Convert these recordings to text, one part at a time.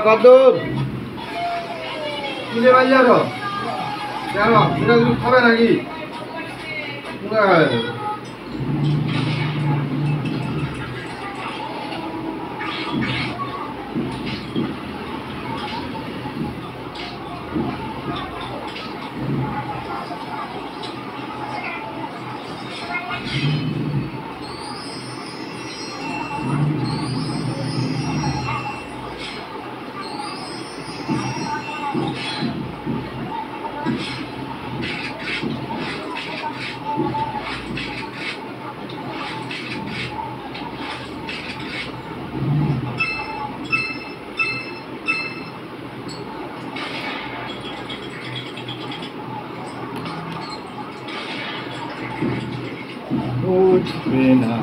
কদ্দুর কিনে বাড়ি যাবো কেন এটা তুমি খাবে নাকি বুঝবেনা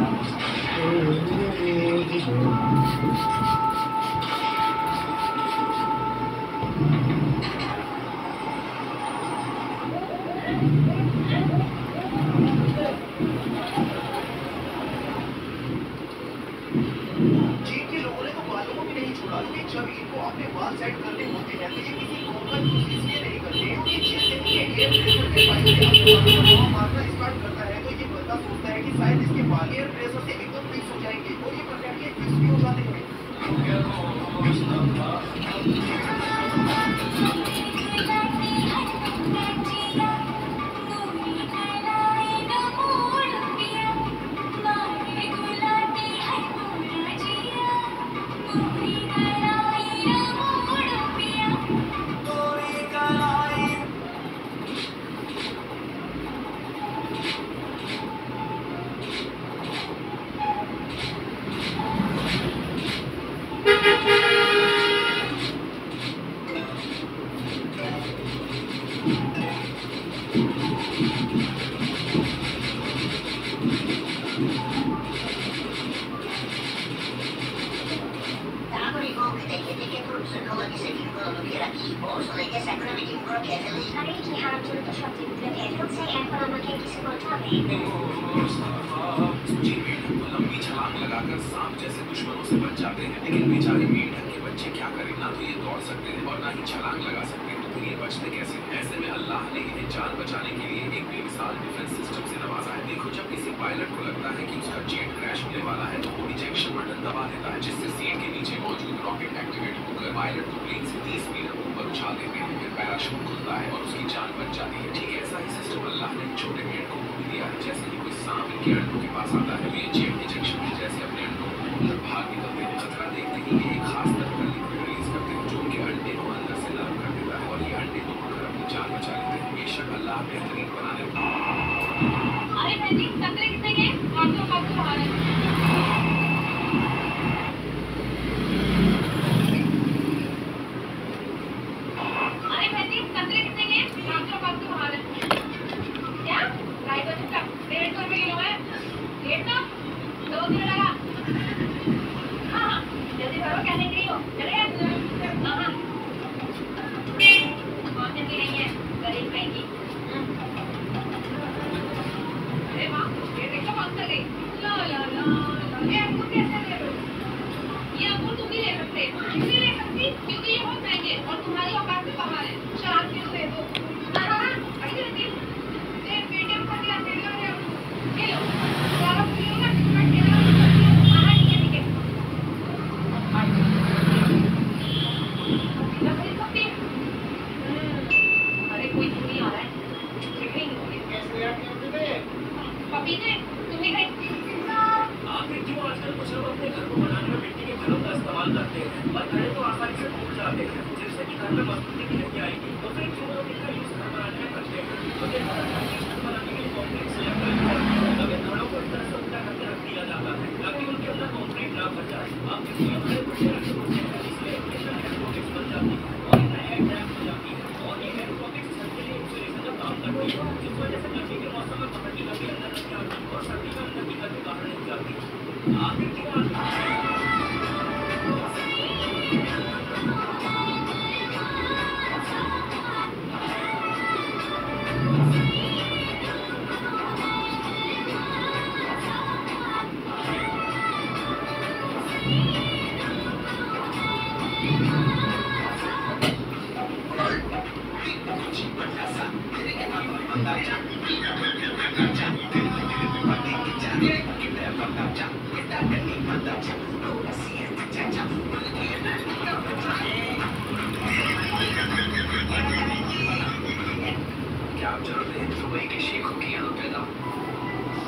क्या आप जानते हैं दुबई के शेखों के यहाँ पैदा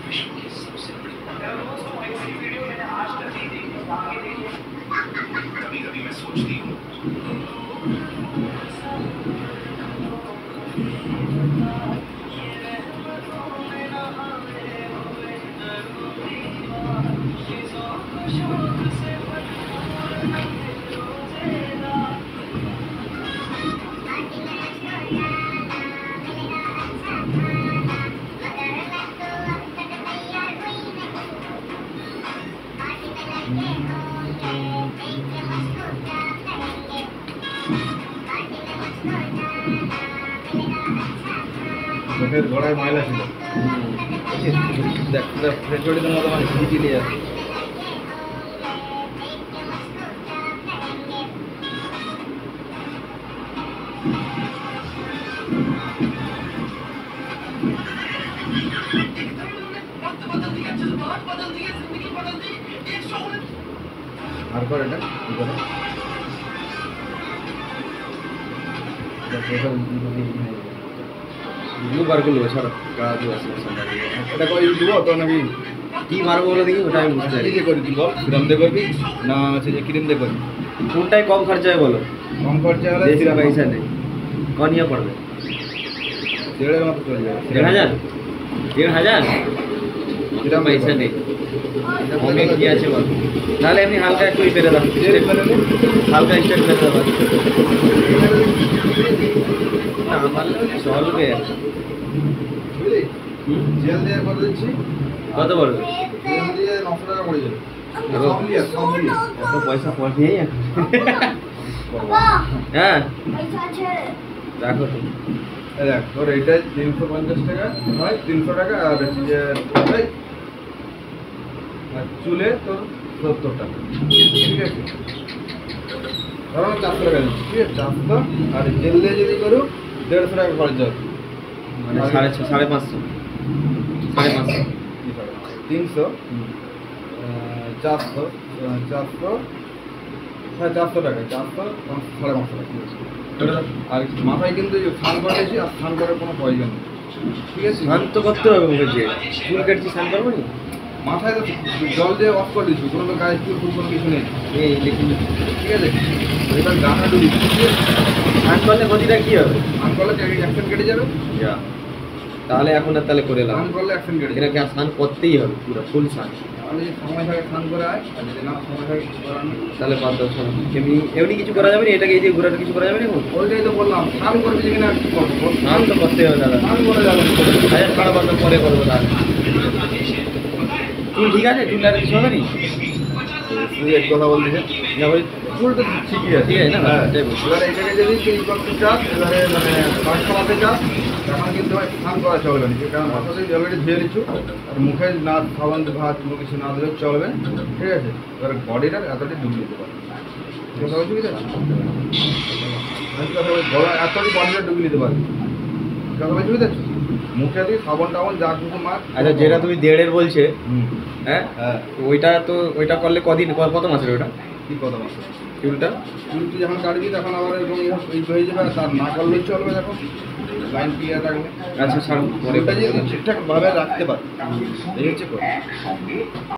विश्व की सबसे बड़ी वीडियो मैंने आज तक नहीं देखी कभी कभी मैं सोचती हूँ মুখের গড়ায় ময়লা ছিল দেখ ফ্রেশবাড়িতে মতো মানে ঝিঝি নিয়ে যাচ্ছে আর কর এটা কি করে ভিডিও বার করলো ছাড়ো এটা করে দিব তো নাকি কি মারবো বলে দেখি ওটা আমি বুঝতে পারি কি করে দিব গ্রাম দিয়ে করবি না হচ্ছে যে ক্রিম দিয়ে করবি কোনটাই কম খরচায় বলো কম খরচা হলে বেশি পয়সা নেই কনিয়া পড়বে 1,500 মতো চলে যাবে 1,500 কিরম পয়সা নেই কমে কি আছে বল তাহলে এমনি হালকা একটু পেরে দাও হালকা স্টার্ট করে দাও না আমার চলবে বুঝলি জেল দিয়ে করে দিচ্ছি কত বলবে জেল দিয়ে 900 টাকা পড়ে যাবে সব দিয়ে এত পয়সা পড়ে হ্যাঁ রাখো তুমি দেখ তোর এইটা 350 টাকা হয় 300 টাকা আর হচ্ছে যে আর চুলে তোর 70 টাকা ঠিক আছে ধরো 400 টাকা দিচ্ছি ঠিক আছে 400 আর জেল দিয়ে যদি করো 150 টাকা খরচ যাবে মানে 550 300 400 400 হ্যাঁ 400 টাকা 400 550 টাকা আর মাথায় কিন্তু স্নান করে এসে আর স্নান করার কোনো প্রয়োজন নেই ঠিক আছে স্নান তো করতে হবে মুখে দিয়ে চুল কাটছি স্নান করবো নি মাথায় তো জল দিয়ে অফ করে দিচ্ছি কোনো তো গায়ে চুল ফুল কোনো কিছু নেই এই দেখুন ঠিক আছে এবার গানা ডুবি স্নান করলে ক্ষতিটা কি হবে স্নান করলে অ্যাকশন কেটে যাবে যা তাহলে এখন আর তাহলে করে স্নান লাভ করলে অ্যাকশন কেটে যাবে এটাকে স্নান করতেই হবে পুরো ফুল স্নান তাহলে যদি সময় থাকে স্নান করে আয় আর যদি না সময় থাকে কিছু করার নেই তাহলে বাদ দাও শোনো এমনি এমনি কিছু করা যাবে না এটাকে এই যে ঘোরাটা কিছু করা যাবে না এখন ওইটাই তো বললাম স্নান করবি যে কিনা কি করবো বল? স্নান তো করতে হবে দাদা স্নান করে যাবে আচ্ছা সাড়ে বাদ দাও পরে করবো তাহলে চুল ঠিক আছে চুল আর কিছু হবে নি তুই এক কথা বলছিস না ওই চুল তো ঠিকই আছে ঠিক আছে না হ্যাঁ এটাই বলছি। এবারে এটাকে যদি চেঞ্জ করতে চাস এবারে মানে পাঁচ খাওয়াতে চাস তখন কিন্তু স্নান করা চলবে না কারণ আসলে অলরেডি ধুয়ে দিচ্ছ আর মুখে না সাবান ভাত কোনো কিছু না দিলেও চলবে ঠিক আছে এবার বডিটা এতটাই ডুবে দিতে পারবে কথা বলছি বুঝতে গলা এতটাই বডিটা ডুবে নিতে পারবে কথা বলছি বুঝতে মুখে দিয়ে সাবান টাবান যা কিছু মার আচ্ছা যেটা তুমি দেড়ের বলছে হ্যাঁ হ্যাঁ ওইটা তো ওইটা করলে কদিন কত মাসের ওটা কি কথা মাস চুলটা চুল তুই যখন কাটবি তখন আবার এরকম এই হয়ে যাবে আর তার না করলেই চলবে দেখো লাইন ক্লিয়ার রাখবে আচ্ছা ছাড়ো পরে ওটা যদি ঠিকঠাকভাবে রাখতে পার এই হচ্ছে কথা